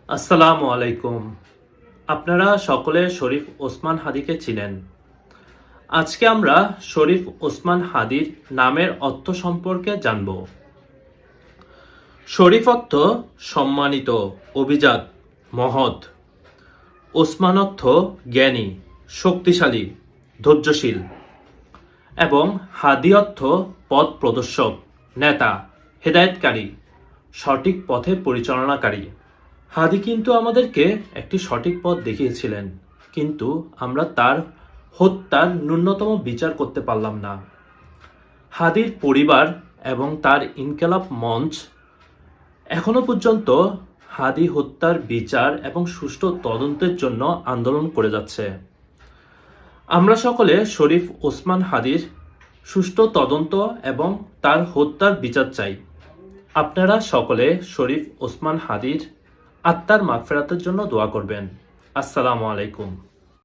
আসসালামু আলাইকুম। আপনারা সকলে শরীফ ওসমান হাদিকে চিনেন। আজকে আমরা শরীফ ওসমান হাদির নামের অর্থ সম্পর্কে জানব। শরীফ অর্থ সম্মানিত, অভিজাত, মহৎ। ওসমান অর্থ জ্ঞানী, শক্তিশালী, ধৈর্যশীল এবং হাদি অর্থ পথ প্রদর্শক, নেতা, হেদায়েতকারী, সঠিক পথে পরিচালনাকারী। হাদি কিন্তু আমাদেরকে একটি সঠিক পথ দেখিয়েছিলেন, কিন্তু আমরা তার হত্যার ন্যূনতম বিচার করতে পারলাম না। হাদির পরিবার এবং তার ইনকিলাব মঞ্চ এখনো পর্যন্ত হাদি হত্যার বিচার এবং সুষ্ঠু তদন্তের জন্য আন্দোলন করে যাচ্ছে। আমরা সকলে শরীফ ওসমান হাদির সুষ্ঠু তদন্ত এবং তার হত্যার বিচার চাই। আপনারা সকলে শরীফ ওসমান হাদির আত্মার মাগফিরাতের জন্য দোয়া করবেন। আসসালামু আলাইকুম।